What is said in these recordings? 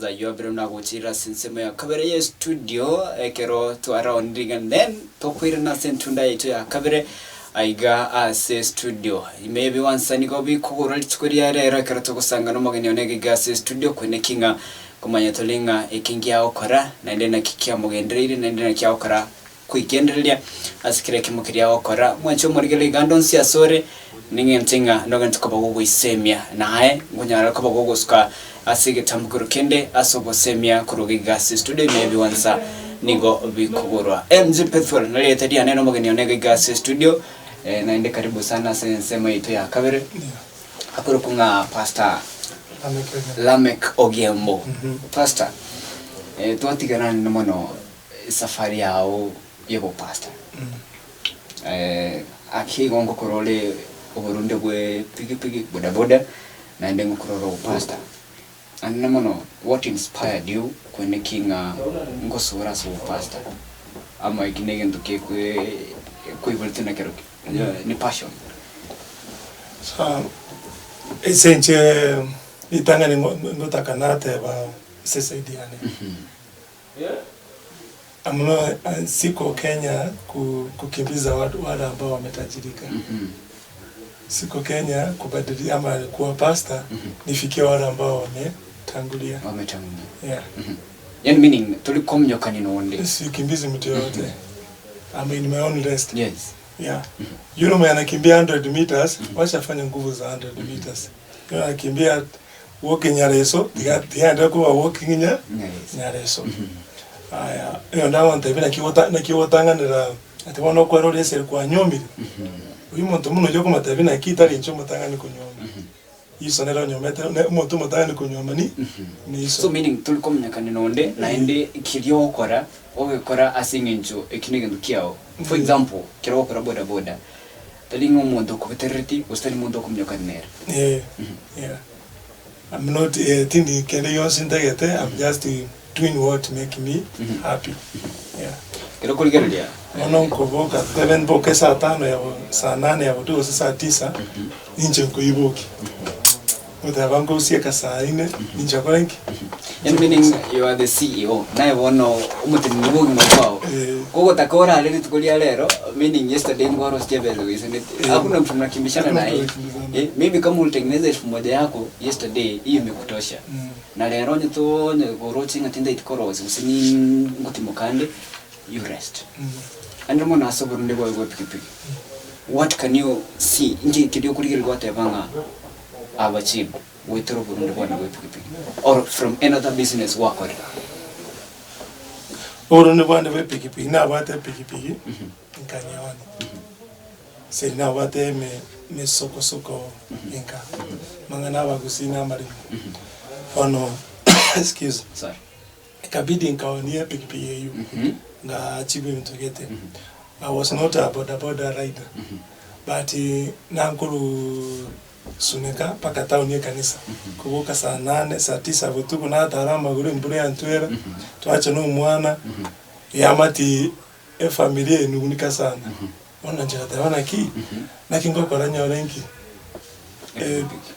za yobere na guchira sinsemo ya kabere ya studio ekero to around and then to kwira na sentunda yetu ya kabere aiga ase studio maybe once ani go bikogorwa litsikori ya rero ekero to gusanga no mugeni onege gas studio kwene kinga kumanya tolinga ekingia okora na ndena kikia mugenderire na ndena kia okora kuigendereria asikire kimukiria okora mwancho murigele gandonsi asore ningentinga ndogantu kobago isemia nae ngunyara kobago suka asige tamukuru kende asobo semia kurugi gas studio maybe once nigo Ebikogorwa MZ Petrol na leta dia neno mugeni onege gas studio na inde karibu sana sema ito ya kabere akuru kunga pastor Lameck Ogembo pastor tuatigana ni mono safari yao yebo pastor akigongo korole oburunde bwe pigi bodaboda na ndengo kororo pastor and mono what inspired you kwene kinga ngosura so pastor ama ikinege nduke kuivoltena kero ni passion so essentially itanga ni notakanate ba sesaidiane amno siko Kenya kukimbiza watu wale ambao wametajirika siko Kenya kubadili ama kuwa pastor nifikie wale ambao wametangulia yeah yani meaning tulikomnyoka ni nonde sikimbizi mtu yote I mean my own rest yes yeah you know man anakimbia 100 meters washafanya nguvu za 100 meters you anakimbia walking nyareso ndio kwa walking nyareso aya yo ndawo ntebina kiwotanganira ati wono kwa role sel kwa nyomiri uyu muntu muno jo kumatabina kitari ncho mutangani kunyoma yiso nero nyomete muntu mutangani kunyoma ni iso so meaning tulikomnyaka ni nonde na ende kirio okora ogekora asinginjo ekinege ndukiao for example kiro okora bodaboda talingo muntu kubetereti ustani muntu kumnyoka nera yeah I'm not thinking kende yonse ndagete I'm just doing what make me happy yeah kero kuligerelia ono kuboka even boke saa 5 ya saa 8 ya butu saa 9 ninje kuiboki utabango usieka saa 4 ninje kwanki and meaning you are the CEO nae wono umuti ndibugi mwao kogo takora aleni tukulia lero meaning yesterday ngoro stebelo isn't it hakuna mtu mnakimbishana naye maybe kama ulitengeneza 1000 yako yesterday hiyo imekutosha na lero nito ngorochi ngatinda itkorozi usini ngutimukande you rest and mona asoburu ndego go pikipiki what can you see nje kidio kuligirwa watebanga achieve wetero burundu bwana go pikipiki or from another business work or orone bwana go pikipiki na bate pikipiki nkanyawani serina bate me soko inka mangana bagusina mari ono excuse sorry ikabidi nkaonia pikipiki yeyu nga achieve mtogete I was not a bodaboda rider but nankuru suneka paka town ya kanisa kubuka saa 8 saa 9 butuku na tarama gure mbure antwera twacha no mwana yamati familia inunika sana ona njira tabana ki na kingo koranya orenki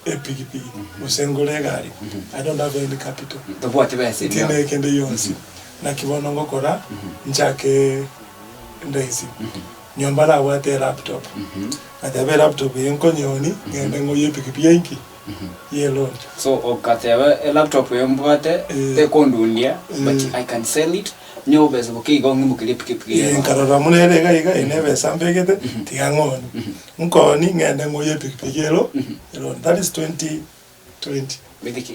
epigipigi usengole gari I don't have any capital the what best tine kende yonsi na kibono ngokora njake ndaisi nyomba na wate laptop atabe laptop yenko nyoni ngende ngoye pikipiki yenki yelo so okatebe laptop yembwate te kondundia but I can sell it nyobe zobuki gongi mukili pikipiki nkarora munere iga inebe sambegete tigangoni nkoni ngende ngoye pikipiki yelo that is 2020 bidiki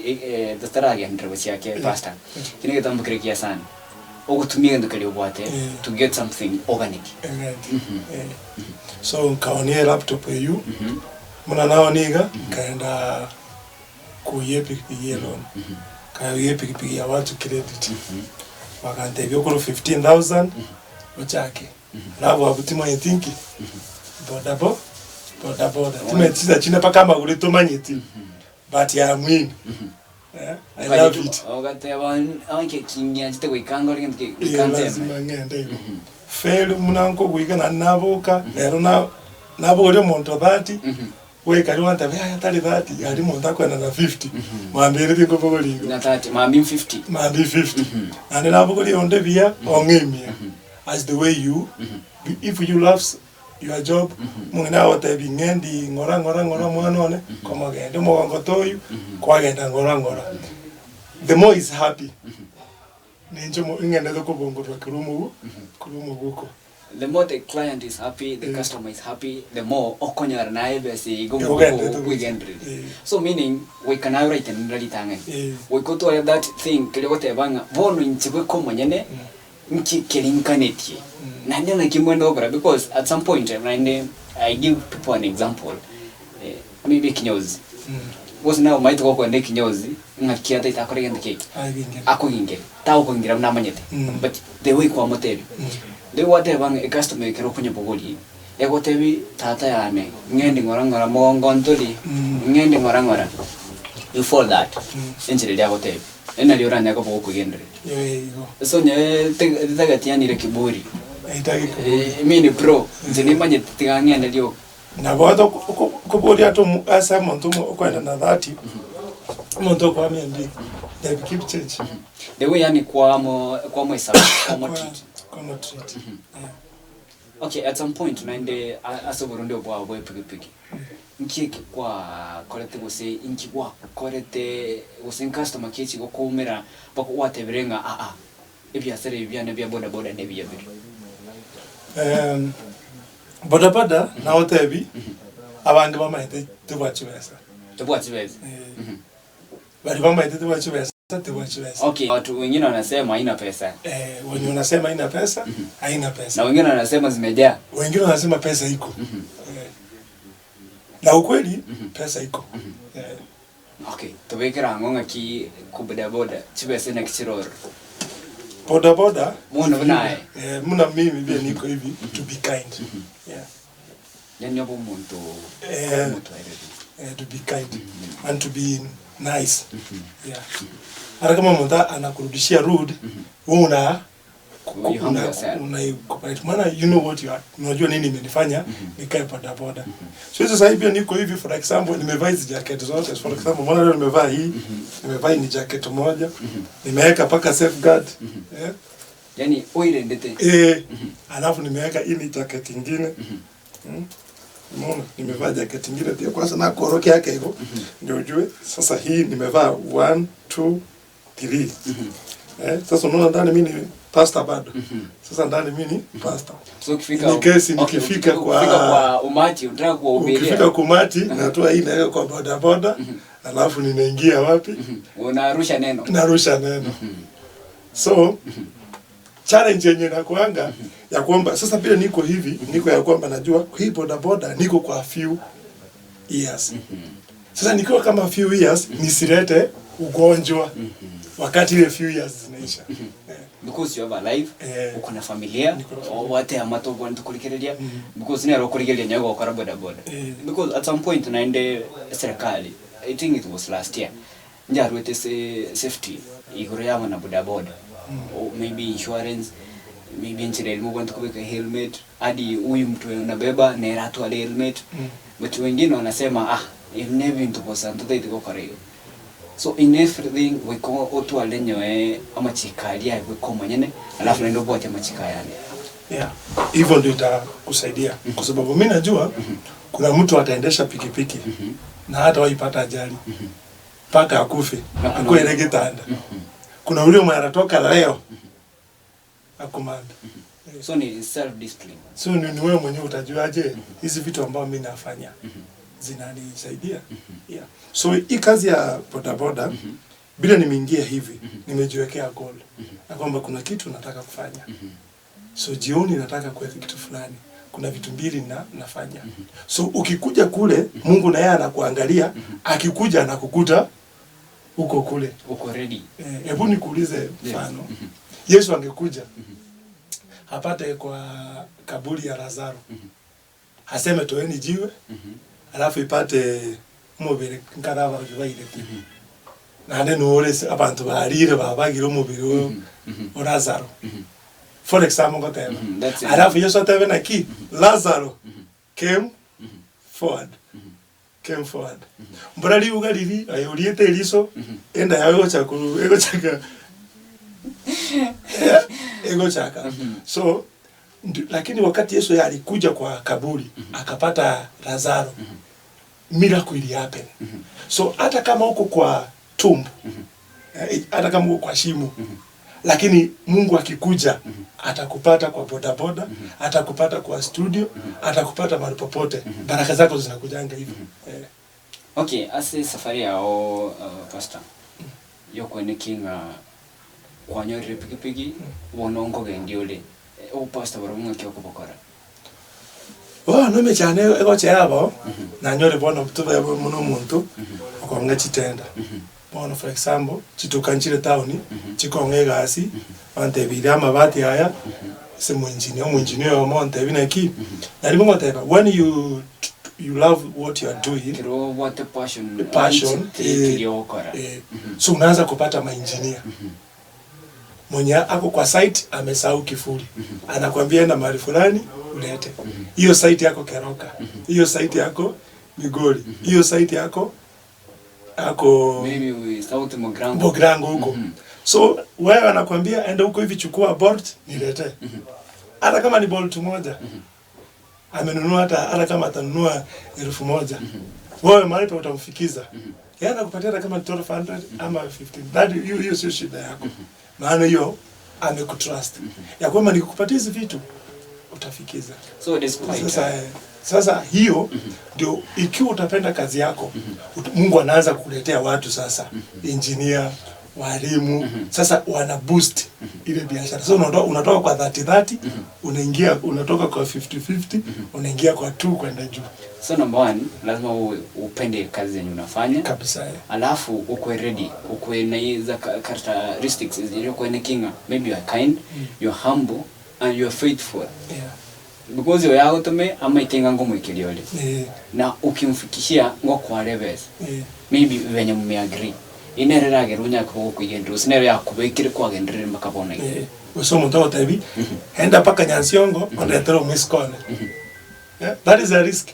the tarage ndrobasi yake pastor kinige tambukirikia sana ogutumia ndukali obwate to get something organic so nkaonie laptop you muna nao niga kaenda kuye pikipiki yelo kaye pikipiki ya watu credit wakantebyo kuru 15,000 ochake nabo abutima yethinki bodaboda timetiza chine paka maguri tomanyeti but ya mwini I love it ogateba anke kinya chite kwikanga linge ngende fail munanko kuiga na naboka lero nabo ore monto 30 we kari wanta be atari 30 ari muntu akwenda na 50 mwambire tingo bogori na 30 mambi 50 mambi 50 and na bogori onde bia ongemia as the way you if you love your job mungina wote bingendi ngora mwana one koma gende mogongo toyu kwa genda ngora the more is happy ninjo mo ingene ko bongorwa kurumu guko. The more the client is happy, the customer is happy, the more okonyar na ebesi go weekend. So meaning we can write and ready tangen. We go to that thing kile wote banga bono inchibwe ko monyene nki kelinkaneti. Nande na kimwendo obra because at some point I give people an example. Maybe kinyozi. Was now might go kwende kinyozi ngakia ta itakore cake. Ako ingere. Tawo ko ngira na manyete. But the way kwa motebi. They whatever a customer kero kunya bogoli ego tebi tata yame ngendi ngora mongo ntoli ngendi ngora you fall that enjere ya hotel ena liora nyako bogo kugendre so nye tagati yani rekiburi itagi mini pro nzini manye tiganya ndio na bodo kuburi ato asa muntu kwenda na 30 muntu kwa mimi they keep change the way yani kwa mo isa kwa mo treat. Okay, at some point naende asoboronde obwa bwe piki nkiki kwa korete gose inki kwa korete gose customer kichi go kumera bako wateberenga ebya sere bya ne bya bodaboda ne bya biri bodaboda na otebi abantu bamaite tubachibesa bali bamaite tubachibesa. Okay, watu wengine wanasema haina pesa. Wengine wanasema haina pesa, haina pesa. Na wengine wanasema zimejaa. Wengine wanasema pesa iko. Na ukweli pesa iko. Okay, tubekera ngonga ki kubodaboda chibese na kichiroro. Bodaboda muno naye. Muna mimi pia niko hivi to be kind. Yani yobo muntu to be kind and to be nice. Hata kama mtu anakurudishia rude, una maana you know what you are. Unajua nini imenifanya nikae bodaboda. So sasa hivi niko hivi for example nimevaa hizi jacket zote. For example mbona leo nimevaa hii, nimevaa ni jacket moja, nimeweka paka safeguard. Yani oile ndete. Alafu nimeweka hii ni jacket nyingine. Mbona nimevaa jacket nyingine pia kwanza na koroki yake hivyo ndio ujue sasa hii nimevaa 1 2 3 sasa unaona ndani mimi ni pasta bado sasa ndani mimi ni pasta so ukifika nikifika kwa umati unataka kuhubiria ukifika kwa umati natoa hii naweka kwa bodaboda alafu ninaingia wapi unarusha neno so challenge yenyewe na kuanga ya kwamba sasa bila niko hivi niko ya kwamba najua hii bodaboda niko kwa few years. Sasa nikiwa kama few years nisilete ugonjwa wakati ile few years zinaisha. Because you have a life, uko na familia, wate amato gwantu kulikirelia because ni arokulikirelia nyago kwa bodaboda. Because at some point naende serikali, I think it was last year. Njarwete safety igoro yama na bodaboda. Or maybe insurance, maybe insurance mo want kuweka helmet hadi huyu mtu unabeba na ratu ale helmet but wengine wanasema if never into person tutaitiko kare so in everything we call otu alenyo ama chikalia we koma nyene alafu ndio bote machikayani hivyo ndio itakusaidia kwa sababu mimi najua kuna mtu ataendesha pikipiki na hata waipata ajali paka akufe akueleke tanda. Kuna ule mwana anatoka leo akomanda. So ni self discipline. So ni wewe mwenyewe utajuaje hizi vitu ambavyo mimi nafanya zinanisaidia. So hii kazi ya bodaboda bila nimeingia hivi nimejiwekea goal na kwamba kuna kitu nataka kufanya. So jioni nataka kuweka kitu fulani. Kuna vitu mbili nafanya. So ukikuja kule Mungu na yeye anakuangalia, akikuja anakukuta uko kule. Uko ready. Hebu nikuulize mfano. Yesu angekuja apate kwa kaburi ya Lazaro. Aseme toeni jiwe. Alafu ipate mubiri nkaraba baile. Na neno ole abantu barire babagire umubiri wa Lazaro. For example whatever. Alafu Yesu atebe na ki Lazaro came forward. came forward. Mbrali ugalili ayoliete liso enda yawe chakuru ego chaka ego chaka. So lakini wakati Yesu alikuja kwa kaburi akapata Lazaro, miracle ili happen. So hata kama uko kwa tumbo, hata kama uko kwa shimo, lakini Mungu akikuja atakupata kwa bodaboda, atakupata kwa studio, atakupata mahali popote. Baraka zako zinakujanga hivyo. Okay, asi safari yao pastor. Yoko ni kinga kwa nyori pikipiki wonongo gendiole. O pastor baramunga kyoko bokora. No cyane ego cyabo na nyori bona butuba yabo muno muntu okonga kitenda. Bona for example chitukanchire town chikonge gasi ante bira amabati haya se engineer wa monte binaki nari moteba when you love what you are doing, what the passion so unaanza kupata engineer mwenye ako kwa site amesahau kifuli, anakuambia enda mahali fulani ulete hiyo site yako Keroka, hiyo site yako Migori, hiyo site yako ako maybe South Mogrango huko. So wewe anakuambia enda huko hivi, chukua board nilete. Hata kama ni bolt moja amenunua, hata kama atanunua 1000 wewe mahali pa utamfikiza yeye anakupatia hata kama 1200 ama 15. That hiyo sio shida yako, maana hiyo amekutrust ya kwamba nikukupatia hizi vitu utafikiza. So despite sasa hiyo ndio ikiwa utapenda kazi yako, Mungu anaanza kukuletea watu sasa, engineer, walimu, sasa wana boost ile biashara. So unatoka kwa 30-30, unaingia unatoka kwa 50-50, unaingia kwa 2 kwenda juu. So number 1, lazima upende kazi yenye unafanya kabisa. Alafu ukwe ready, ukwe na hizo characteristics zile kwa kinga. Maybe you are kind, you are humble and you are faithful. Because you are tome ama itenga ngomo ikiliole. Na ukimfikishia ngo kwa levels. Maybe venye mmeagree. Inerera gerunya ko kuigendru sinero yakubekire kwa gendrere makabona. Uso mtoto tabi enda paka Nyansiongo ondetero miskone. That is a risk.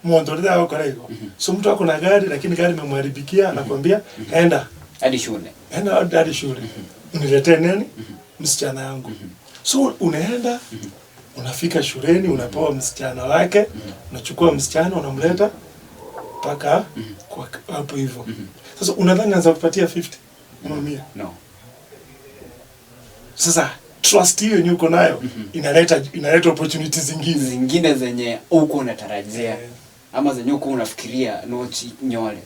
Mwanzo ndio wako leo. So mtu ako na gari lakini gari imemharibikia, anakuambia enda hadi shule. Enda hadi shule. Uniletee nani? Msichana yangu. So unaenda unafika shuleni, unapewa msichana wake, unachukua msichana unamleta paka kwa hapo hivyo. Sasa unadhani anza kupatia 50 mamia? No. Sasa trust hiyo yenye uko nayo inaleta opportunities zingine zenye uko unatarajia ama zenye uko unafikiria nochi nyole.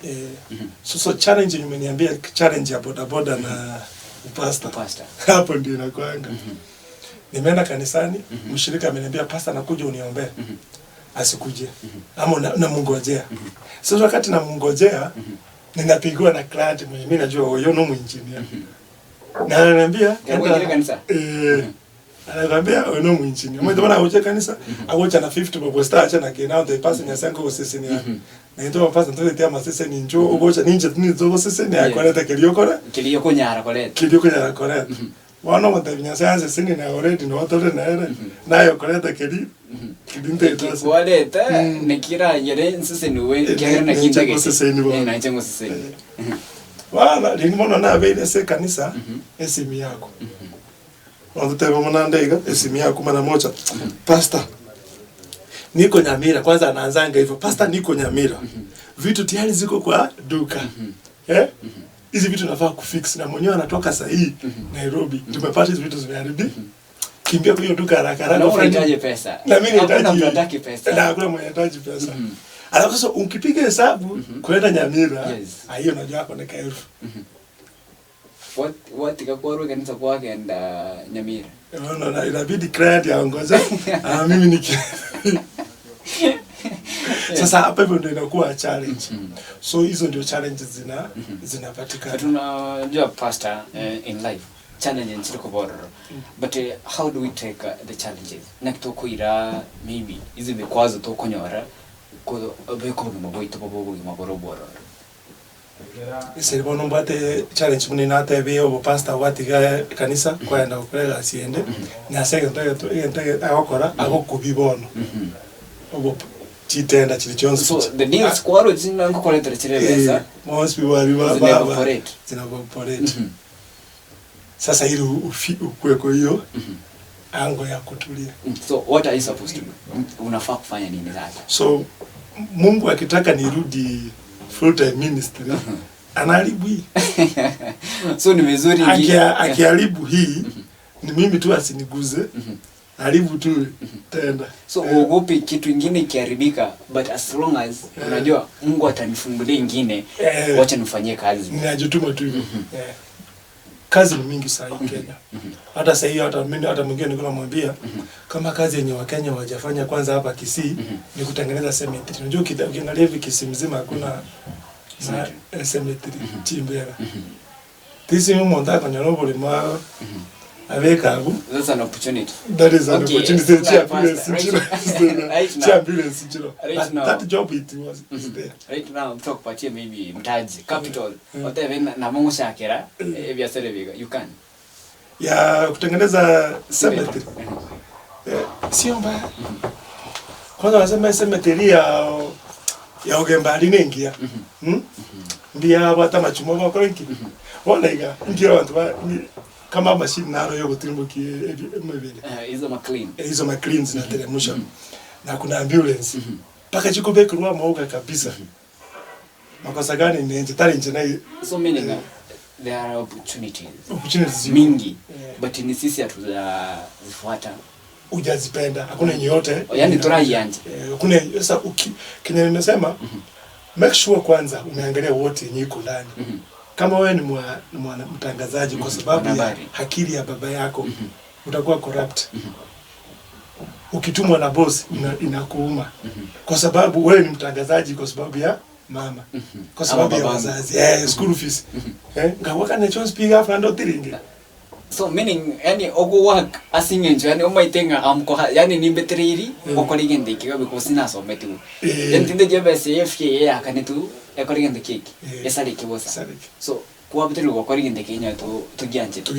So challenge yenye umeniambia, challenge ya bodaboda na pastor. Hapo ndio inakuanga. Nimeenda kanisani, mshirika ameniambia pastor nakuja uniombee. Asikuje. Ama namngojea. Sasa wakati namngojea ninapigwa na client mwenye mimi najua huyo no engineer. Na ananiambia enda kanisa. Anakuambia no engineer. Mwenye bwana hoja kanisa, agocha na 50 bobo star acha na kena the person yasango sisi ni yake. Na ndio pasa ndio tema sisi ni njoo ugocha ninje ni zogo sisi ni yako leta kiliyoko nyara koleta. Wana mtabinya sasa sisi ni already no watu na era nayo koleta kidinte itosa. Waleta nikira yere sisi ni wewe kile na kitege sisi ni na chengo sisi. Wala nilimuona na vile se kanisa esimu yako. Wanataka mwana ndega esimu yako mara moja. Pastor niko Nyamira, kwanza anaanzanga hivyo. Pastor niko Nyamira. Vitu tayari ziko kwa duka. Hizi vitu nafaa kufix na mwenyewe anatoka saa hii Nairobi. Tumepata hizo vitu zimeharibika. Kimbia kwa hiyo duka haraka haraka. Unahitaji pesa. Na mimi nahitaji pesa. Na hakuna mwenye anahitaji pesa. Alafu sasa ukipiga hesabu kwenda Nyamira, hiyo unajua hapo ni kaelfu. What ikakuwa kanisa kwake enda Nyamira. No, inabidi client aongoze. Mimi niki. Sasa hapa hivyo ndio inakuwa challenge. So hizo ndio challenges zinapatikana. Tunajua pastor in life challenge nchiko bora. But how do we take the challenges? Nakitokuira maybe hizi vikwazo tokonyora ko beko mboito bobo maboro. Ise bono mbate challenge muni nate bio bo pastor watiga kanisa kwenda kukolela asiende. Na sege ntage akokora agokubibono. Obo chitenda chili chonse. So the deals kwaro zina nkokoleta chirebesa. Most people are baba zina corporate. Sasa ili ukweko hiyo ango ya kutulia. So what are you supposed to do? Unafaa kufanya nini sasa? So Mungu akitaka nirudi full time ministry anaharibu hii. So ni vizuri akiharibu hii ni mimi tu asiniguze. Haribu tu tenda. So uogopi kitu kingine kiharibika, but as long as unajua Mungu atanifungulia nyingine, wacha nifanyie kazi. Ninajituma tu hivyo. Kazi ni mingi sana Kenya. Hata sasa hiyo hata mwingine niko namwambia kama kazi yenye Wakenya hawajafanya kwanza hapa Kisii ni kutengeneza cemetery. Unajua ukiangalia hivi Kisii mzima hakuna cemetery chimbera. Tisi mimi monda kwa nyonobo lima aweka abu. That's an opportunity. That is an opportunity to champions. That job it was there. Right now talk about maybe mtaji capital whatever na Mungu shakera biashara biga you can. Ya kutengeneza cemetery. Sio mbaya. Kwanza wanasema cemetery ya Ogembo alinengia. Mbia hata machumo kwa kwenki. Wala ngira watu kama machine naro yo gutimbuki mebele. Hizo ma cleans na telemusha. Na kuna ambulance. Paka chikubekirwa mauka kabisa. Makosa gani ni nje tari nje na. So meaning there are opportunities mingi but ni sisi hatuzifuata. Hujazipenda. Hakuna yenye yote. Yaani tunaianza. Kuna sasa Kenya nimesema make sure kwanza umeangalia wote yenye iko ndani. Kama wewe ni mtangazaji kwa sababu ya akili ya baba yako utakuwa corrupt. Ukitumwa na boss inakuuma. Kwa sababu wewe ni mtangazaji kwa sababu ya mama. Kwa sababu ya wazazi. School fees. Ngawaka na chance speak up and otiringe. So meaning yani ogo work asingenjo yani omaitenga amko yani ni betriri okoligende kiga because sina so metu. Then tinde jebe CFK akanetu ekorigende kiki. Esali kibosa. So kwa betelu okoligende Kenya to gianchete.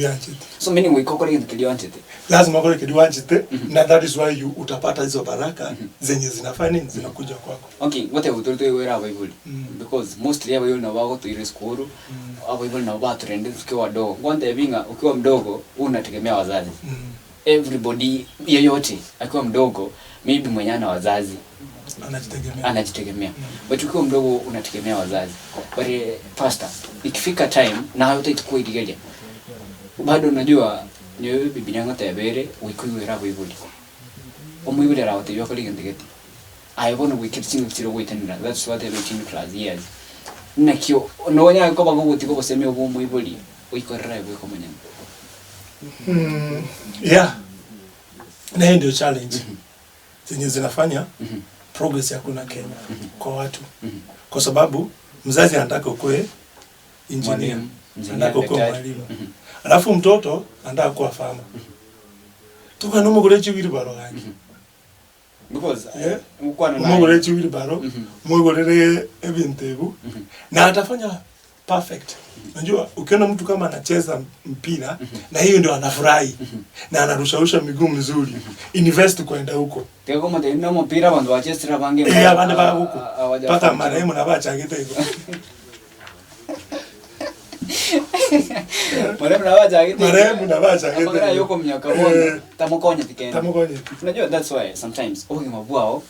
So meaning we kokoligende kilianchete. Lazima kole kilianchete na that is why you utapata hizo baraka zenye zinafanya zinakuja kwako. Okay, wote utoto wera Bible because mostly abo na wako to ile skuru abo Bible na watu rende tukiwa wadogo. Ngwanda ebinga ukiwa mdogo unategemea wazazi. Everybody yeyote akiwa mdogo maybe mwenyana wazazi anajitegemea. But ukiwa mdogo unategemea wazazi. But pastor ikifika time na hayo itakuwa idigeje. Bado unajua ni bibi yangu tayabere wikuwera Bible. Omuyibira rawo te yoko ligende. I want to we keep seeing it wait and that's what every teen class years. Nakio no nya ko bago gutiko boseme obumu iboli uikorera ibo ko munyana. Yeah. Na ndio challenge. Zenye zinafanya progress hakuna Kenya kwa watu. Kwa sababu mzazi anataka ukue engineer, anataka ukue mwalimu. Alafu mtoto anataka kuwa farmer. Tuka no mugure chibiri baro gangi. Because umugore chibiri baro, umugore ebintebu na atafanya perfect. Unajua ukiona mtu kama anacheza mpira na hiyo ndio anafurahi na anarushausha miguu mzuri, invest kwenda huko. Tego mo de no mpira bandu wachesira bange. Bande ba huko. Paka marehemu na bachagite hiko. Marehemu na bachagite. Magara yoko mnyaka bona tamukonya tikeni. Tamukonya. Unajua that's why sometimes Ogembo bwao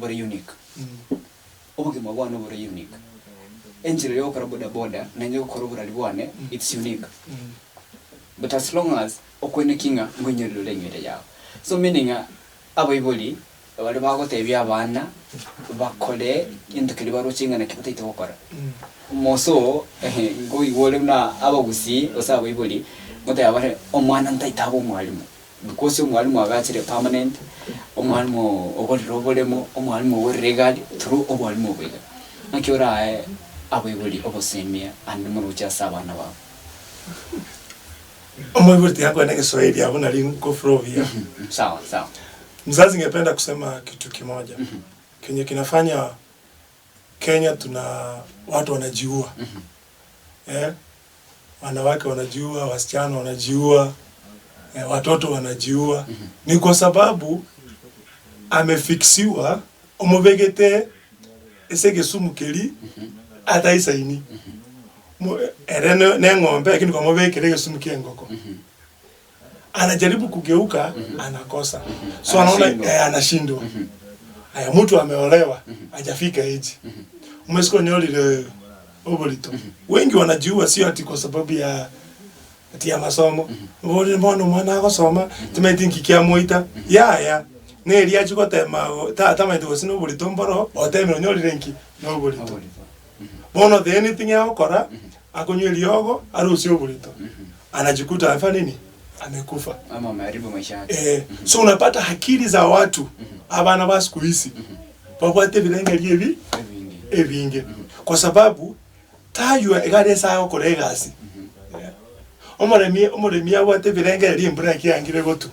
very unique. Ogembo bwao no very unique. Enjire yo kara Bodaboda na nyo korobora libwane it's unique. But as long as okwene kinga ngwenyero lengere yao. So meaning abayiboli bali bagotebya abana bakole indukiri barucinga na kibata itokora. Moso ngoi wole na abagusi osabayiboli ngote abare omwana ntaitabo mwalimu. Because omwalimu agachire permanent omwalimu ogolirobolemo omwalimu weregali through omwalimu obega. Nakiora abayiboli obosemia andimuru cha sabana ba. Omwibuli yangu na Kiswahili hapo na lingo frovia. Sawa sawa. Mzazi ngependa kusema kitu kimoja. Kenye kinafanya Kenya tuna watu wanajiua. Wanawake wanajiua, wasichana wanajiua, watoto wanajiua. Ni kwa sababu amefiksiwa omobegete esege sumukeli ataisaini ereno nengombe lakini kwa mobekele gesumuki engoko anajaribu kugeuka anakosa so anaona anashindwa haya mtu ameolewa hajafika age umesiko nyoli obolito wengi wanajiua sio ati kwa sababu ya masomo wole mwana akosoma tumetinki kia moita ya neri achuko tema tama ndo sino obolito mboro otemero nyoli renki no obolito bono the anything ya okora akonyweli yogo arusi obolito anajikuta afanya nini amekufa ama ameharibu maisha yake so unapata akili za watu abana ba siku hizi babwate bilenge ebinge kwa sababu tayo egare sayo kolegasi omoremi abwate bilenge limbura kiangire gotu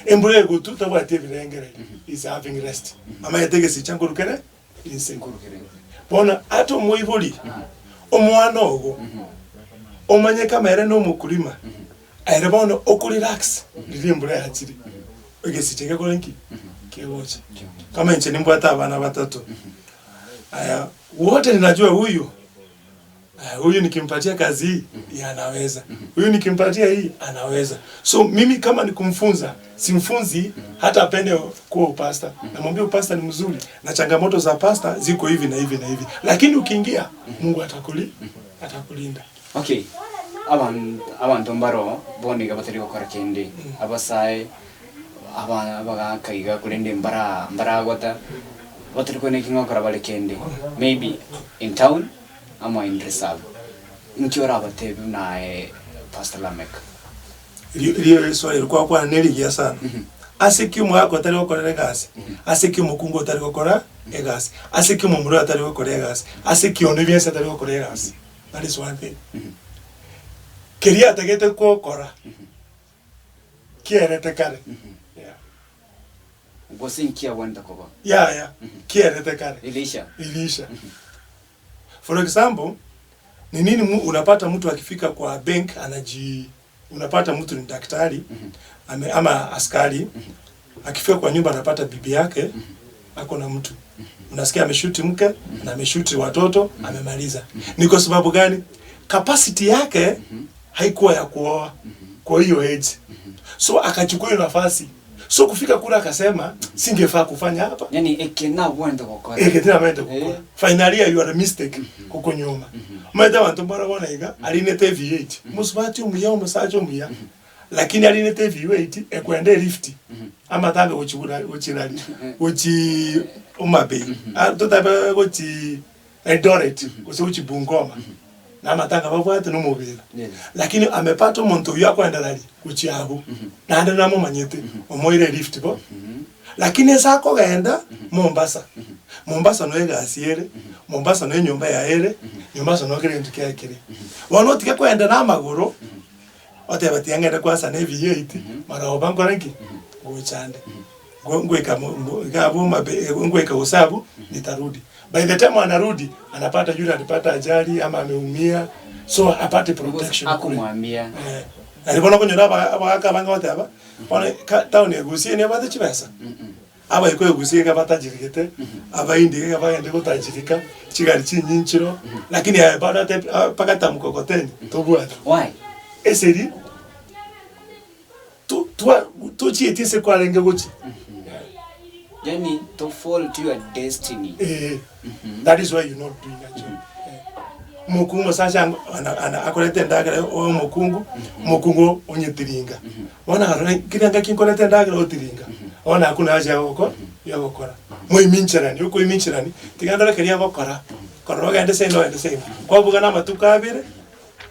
embure gotu tabwate bilenge is having rest ama yategesi changurukere insenkurukere bona ato moiboli omwana ogo omanye kamera no mukulima aire bono okurelax lilimbura hatiri ogesicheke kolenki kewocha kama nche nimbwata abana batatu aya wote ninajua huyu nikimpatia kazi hii anaweza huyu nikimpatia hii anaweza so mimi kama nikumfunza simfunzi hata apende kuwa upasta namwambia upasta ni mzuri na changamoto za pasta ziko hivi na hivi na hivi lakini ukiingia Mungu atakulinda okay abantu mbaro boniga batari gukora kindi abasaye abana kaiga kurende mbara gota batari ko nekinga kora bale kindi maybe in town ama in reserve nkiora batebu na Pastor Lameck iliyo swali kwa neligia sana asiki mwako atari gukora egasi asiki mukungu atari gukora egasi asiki mumuro atari gukora egasi asiki onebyense atari gukora egasi that is one thing keria atagete kokora kierete kare gosinkia wanda koba kierete kare ilisha for example ni nini unapata mtu akifika kwa bank unapata mtu ni daktari ama askari akifika kwa nyumba anapata bibi yake ako na mtu unasikia ameshuti mke na ameshuti watoto amemaliza ni kwa sababu gani capacity yake haikuwa ya kuoa kwa hiyo age so akachukua nafasi so kufika kula akasema singefaa kufanya hapa yani ekena wenda gukora finally you are a mistake kuko nyuma mada wantu bara bona iga alinete V8 musbati umuya umusaje umuya lakini alinete V8 ekwende lift ama tabe uchirali uchi umabe totabe uchi Eldoret uchi Bungoma na matanga babwate no mubira lakini amepata umuntu yakwenda nali kuchiabu na ande namo manyete omoire lift bo lakini esako gaenda Mombasa no egasiere Mombasa no nyumba ya ere Mombasa no kire ntukia kire wono tike kwenda na maguru ote batiangenda kwasa na V8 mara obankoranki gochande ngweka ngabo mabe ngweka usabu nitarudi by the time anarudi anapata yule alipata ajali ama ameumia so apate protection akumwambia alibona kunyora abaka banga bataba ona town egusie ne bata chibesa aba iko egusie ka batajirikete aba indi ka bagende kutajirika chigari chinyinchiro lakini bado pakata mkokoteni tobwana why eseri tu chietise kwa lenge gochi yani to fall to your destiny that is why you're not doing that job mukungu sasa akolete ndagara o mukungu onyetiringa wana kiranga kinkolete ndagara otiringa ona hakuna haja ya gukora muimincherani uko imincherani tigandara keria gukora korora gende sendo kwa buga na matuka abire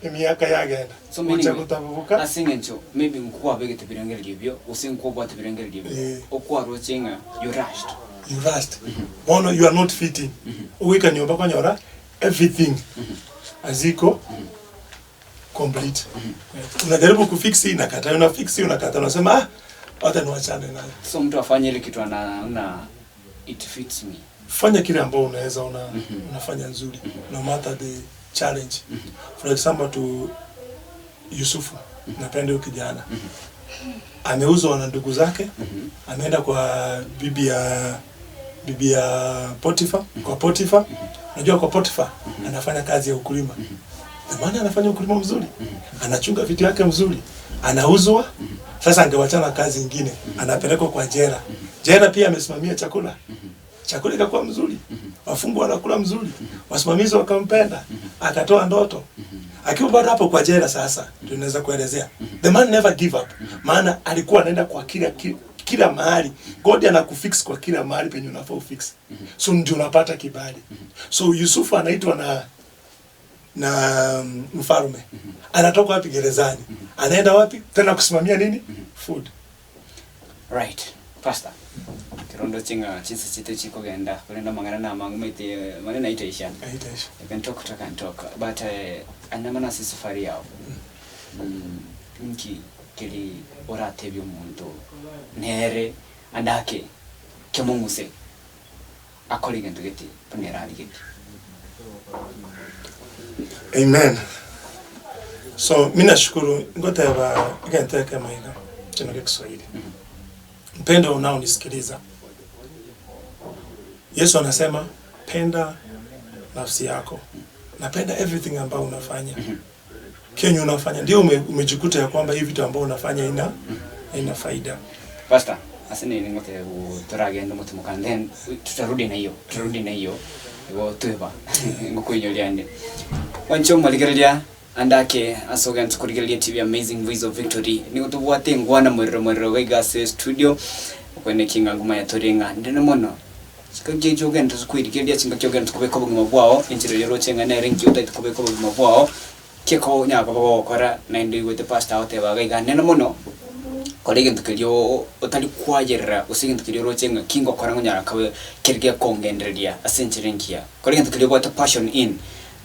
emyaka yagenda so mimi kutabuka asingencho maybe mkwa begete birangere libyo usinkwa bwate birangere libyo okwa rochinga you rushed ono you are not fitting uwika nyumba kwa nyora everything aziko complete unajaribu kufixi inakata unakata unasema hata niwachane nayo so mtu afanye ile kitu ana it fits me fanya kile ambao unaweza unafanya nzuri no matter the challenge for example to Yusufu napenda huyo kijana ameuzwa na ndugu zake ameenda kwa bibi ya bibi ya Potifa, kwa Potifa. Unajua kwa Potifa anafanya kazi ya ukulima. Maana anafanya ukulima mzuri. Anachunga vitu yake mzuri. Anauzwa. Sasa angewachana kazi nyingine. Anapelekwa kwa jela. Jela pia amesimamia chakula. Chakula ikakuwa mzuri. Wafungwa wanakula mzuri. Wasimamizi wakampenda. Akatoa ndoto. Akiwa bado hapo kwa jela sasa, tunaweza kuelezea. The man never give up. Maana alikuwa anaenda kwa kila mahali. God anakufix kwa kila mahali penye unafaa ufix. So ndio unapata kibali. So Yusufu anaitwa na mfalme. Anatoka wapi gerezani? Anaenda wapi? Tena kusimamia nini? Food. Right. Pastor. Kirondo chinga chisi chite chiko genda. Kulenda mangana na mangumete manena itaisha. Itaisha. You can talk. But anamana si safari yao. Nki kili orate byo muntu. Nere andake kemunguse. Akoli gento geti panera geti. Amen. So mimi nashukuru ngote ya iganteka maina chino Kiswahili. Mpendo unaonisikiliza. Yesu anasema penda nafsi yako. Napenda everything ambao unafanya. Kenye unafanya ndio umejikuta ya kwamba hivi vitu ambao unafanya ina faida. Pastor, asini ni ngote utoragenda mutu mukanden tutarudi na hiyo. Iwo tuba ngokunyoliane. Wancho maligerelia andake asogan tukurigelia TV Amazing Voice of Victory. Niko tubwate ngwana mwerero wega studio kwene kinga nguma ya torenga ndene mono. Sikage jogen tukwirigelia cinga jogen tukubeka buguma bwao injire rero cenga na renki uta tukubeka buguma bwao keko nya babo kora na ndi with the pastor out eba ga ndene mono. Kolege ntukilio utali kwajerera usinge ntukilio rocenga kingo kora ngonyara kawe kirge kongenderia asenchirenkia. Kolege ntukilio bota passion in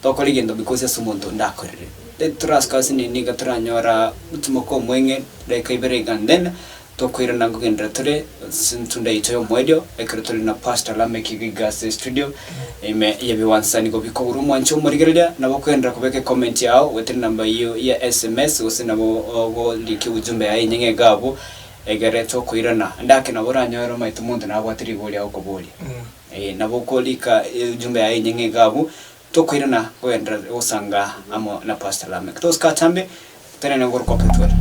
to kolege ndo because asumuntu ndakorere. The trust kasi ni niga tranyora utumoko mwenge like iberega then to kwira nango gendra tore sintunda ito mwedio ekretore na pastor Lameck gas studio ime Ebigwansa niko Ebikogorwa mwancho murigerelia nabo kwendra kubeke comment yao wete namba hiyo ya SMS usinabo go liki ujumbe ya nyenge gabo egereto kwirana ndake nabo ranyora maitu muntu nabo atiri goli ako boli nabo kolika ujumbe ya nyenge gabo to kwirana kwendra usanga amo na pastor Lameck to skatambe tena ngoro kwa petwera.